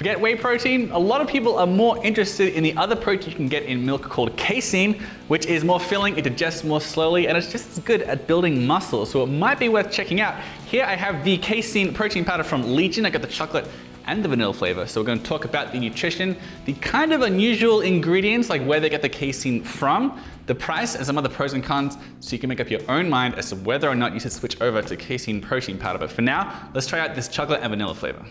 Forget whey protein, a lot of people are more interested in the other protein you can get in milk called casein, which is more filling, it digests more slowly, and it's just as good at building muscle, so it might be worth checking out. Here I have the casein protein powder from Legion. I got the chocolate and the vanilla flavor. So we're going to talk about the nutrition, the kind of unusual ingredients, like where they get the casein from, the price, and some other pros and cons, so you can make up your own mind as to whether or not you should switch over to casein protein powder. But for now, let's try out this chocolate and vanilla flavor.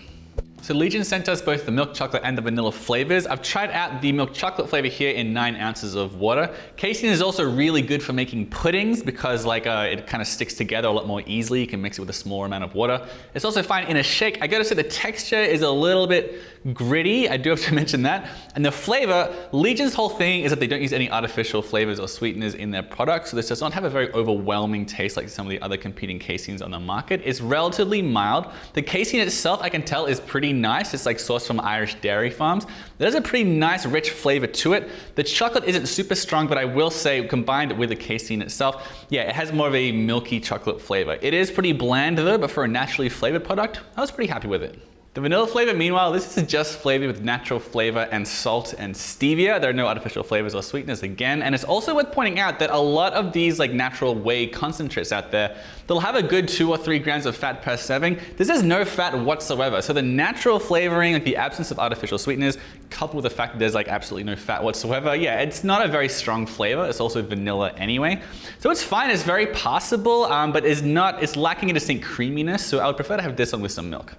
So Legion sent us both the milk chocolate and the vanilla flavors. I've tried out the milk chocolate flavor here in 9 ounces of water. Casein is also really good for making puddings because it kind of sticks together a lot more easily. You can mix it with a smaller amount of water. It's also fine in a shake. I gotta say the texture is a little bit gritty. I do have to mention that. And the flavor, Legion's whole thing is that they don't use any artificial flavors or sweeteners in their products. So this does not have a very overwhelming taste like some of the other competing caseins on the market. It's relatively mild. The casein itself, I can tell, is pretty nice. It's like sourced from Irish dairy farms. There's a pretty nice rich flavor to it. The chocolate isn't super strong, but I will say combined with the casein itself, yeah, it has more of a milky chocolate flavor. It is pretty bland though, but for a naturally flavored product, I was pretty happy with it. The vanilla flavor, meanwhile, this is just flavored with natural flavor and salt and stevia. There are no artificial flavors or sweeteners again. And it's also worth pointing out that a lot of these like natural whey concentrates out there, they'll have a good 2 or 3 grams of fat per serving. This has no fat whatsoever. So the natural flavoring, like the absence of artificial sweeteners, coupled with the fact that there's like absolutely no fat whatsoever, yeah, it's not a very strong flavor. It's also vanilla anyway. So it's fine, it's very passable, but it's lacking a distinct creaminess. So I would prefer to have this one with some milk.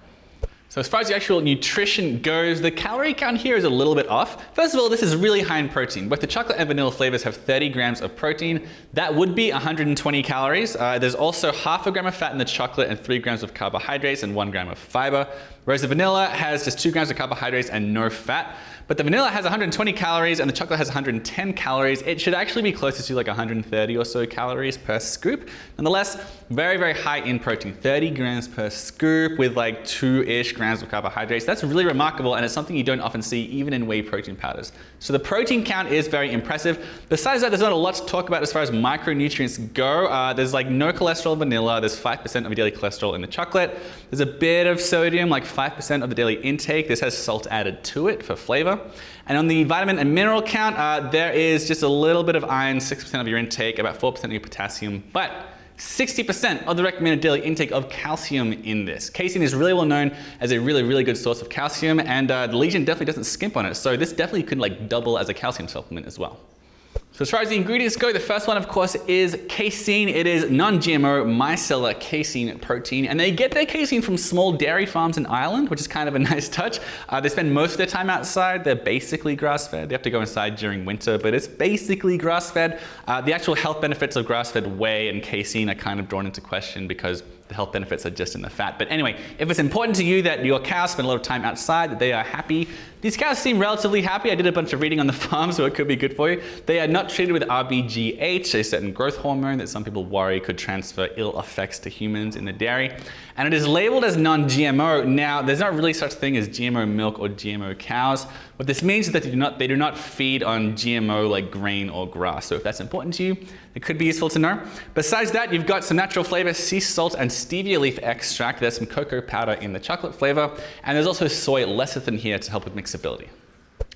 So as far as the actual nutrition goes, the calorie count here is a little bit off. First of all, this is really high in protein. Both the chocolate and vanilla flavors have 30 grams of protein. That would be 120 calories. There's also half a gram of fat in the chocolate and 3 grams of carbohydrates and 1 gram of fiber. Whereas the vanilla has just 2 grams of carbohydrates and no fat. But the vanilla has 120 calories and the chocolate has 110 calories. It should actually be closer to like 130 or so calories per scoop. Nonetheless, very, very high in protein. 30 grams per scoop with like 2-ish grams of carbohydrates. That's really remarkable, and it's something you don't often see even in whey protein powders. So the protein count is very impressive. Besides that, there's not a lot to talk about as far as micronutrients go. There's like no cholesterol in vanilla. There's 5% of your daily cholesterol in the chocolate. There's a bit of sodium, like 5% of the daily intake. This has salt added to it for flavor. And on the vitamin and mineral count, there is just a little bit of iron, 6% of your intake, about 4% of your potassium, but 60% of the recommended daily intake of calcium in this. Casein is really well known as a really, really good source of calcium, and the Legion definitely doesn't skimp on it. So this definitely could like double as a calcium supplement as well. So as far as the ingredients go, the first one, of course, is casein. It is non-GMO Micellar Casein Protein, and they get their casein from small dairy farms in Ireland, which is kind of a nice touch. They spend most of their time outside. They're basically grass-fed. They have to go inside during winter, but it's basically grass-fed. The actual health benefits of grass-fed whey and casein are kind of drawn into question because the health benefits are just in the fat. But anyway, if it's important to you that your cows spend a lot of time outside, that they are happy, these cows seem relatively happy. I did a bunch of reading on the farm, so it could be good for you. They are not treated with RBGH, a certain growth hormone that some people worry could transfer ill effects to humans in the dairy. And it is labeled as non-GMO. Now, there's not really such thing as GMO milk or GMO cows. What this means is that they do not feed on GMO like grain or grass. So if that's important to you, it could be useful to know. Besides that, you've got some natural flavor, sea salt and stevia leaf extract. There's some cocoa powder in the chocolate flavor. And there's also soy lecithin here to help with mixability.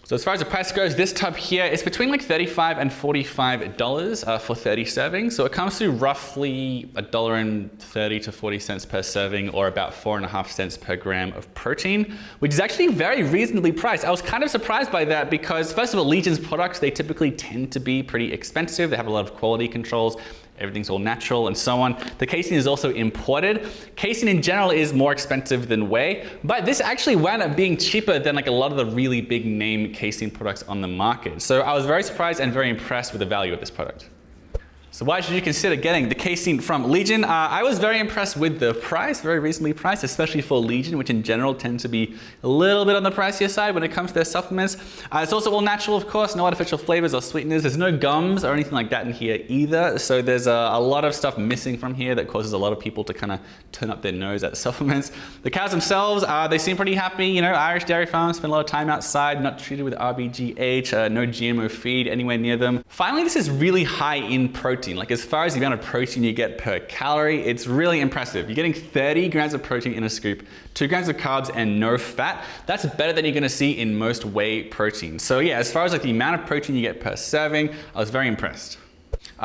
So as far as the price goes, this tub here is between like $35 and $45 for 30 servings. So it comes to roughly $1.30 to 40 cents per serving, or about 4.5 cents per gram of protein, which is actually very reasonably priced. I was kind of surprised by that because, first of all, Legion's products, they typically tend to be pretty expensive. They have a lot of quality controls. Everything's all natural and so on. The casein is also imported. Casein in general is more expensive than whey, but this actually wound up being cheaper than like a lot of the really big name casein products on the market. So I was very surprised and very impressed with the value of this product. So why should you consider getting the casein from Legion? I was very impressed with the price, very reasonably priced, especially for Legion, which in general tend to be a little bit on the pricier side when it comes to their supplements. It's also all natural, of course, no artificial flavors or sweeteners. There's no gums or anything like that in here either. So there's a lot of stuff missing from here that causes a lot of people to kind of turn up their nose at supplements. The cows themselves, they seem pretty happy. You know, Irish dairy farms spend a lot of time outside, not treated with RBGH, no GMO feed anywhere near them. Finally, this is really high in protein. protein. Like as far as the amount of protein you get per calorie, it's really impressive. You're getting 30 grams of protein in a scoop, 2 grams of carbs and no fat. That's better than you're gonna see in most whey protein. So yeah, as far as like the amount of protein you get per serving, I was very impressed.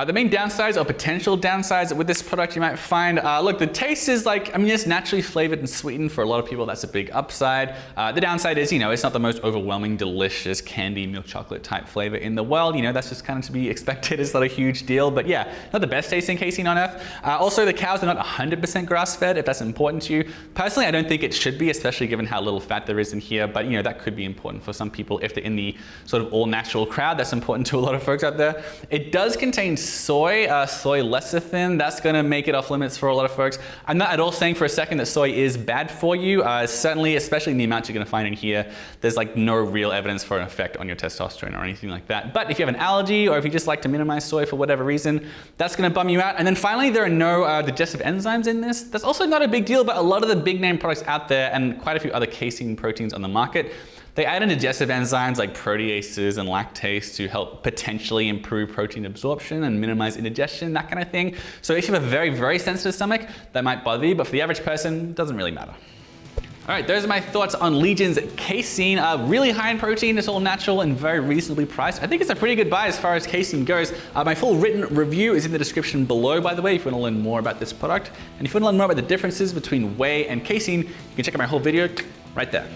The main downsides or potential downsides with this product you might find, look, the taste is like, I mean, it's naturally flavored and sweetened. For a lot of people, that's a big upside. The downside is, you know, it's not the most overwhelming, delicious candy, milk chocolate type flavor in the world. You know, that's just kind of to be expected. It's not a huge deal, but yeah, not the best tasting casein on earth. Also, the cows are not 100% grass-fed, if that's important to you. Personally, I don't think it should be, especially given how little fat there is in here, but you know, that could be important for some people if they're in the sort of all-natural crowd. That's important to a lot of folks out there. It does contain soy lecithin. That's going to make it off limits for a lot of folks. I'm not at all saying for a second that soy is bad for you. Certainly, especially in the amounts you're going to find in here, there's like no real evidence for an effect on your testosterone or anything like that. But if you have an allergy or if you just like to minimize soy for whatever reason, that's going to bum you out. And then finally, there are no digestive enzymes in this. That's also not a big deal, but a lot of the big name products out there and quite a few other casein proteins on the market, they add in digestive enzymes like proteases and lactase to help potentially improve protein absorption and minimize indigestion, that kind of thing. So if you have a very, very sensitive stomach, that might bother you, but for the average person, it doesn't really matter. All right, those are my thoughts on Legion's casein. Really high in protein, it's all natural and very reasonably priced. I think it's a pretty good buy as far as casein goes. My full written review is in the description below, by the way, if you want to learn more about this product. And if you want to learn more about the differences between whey and casein, you can check out my whole video right there.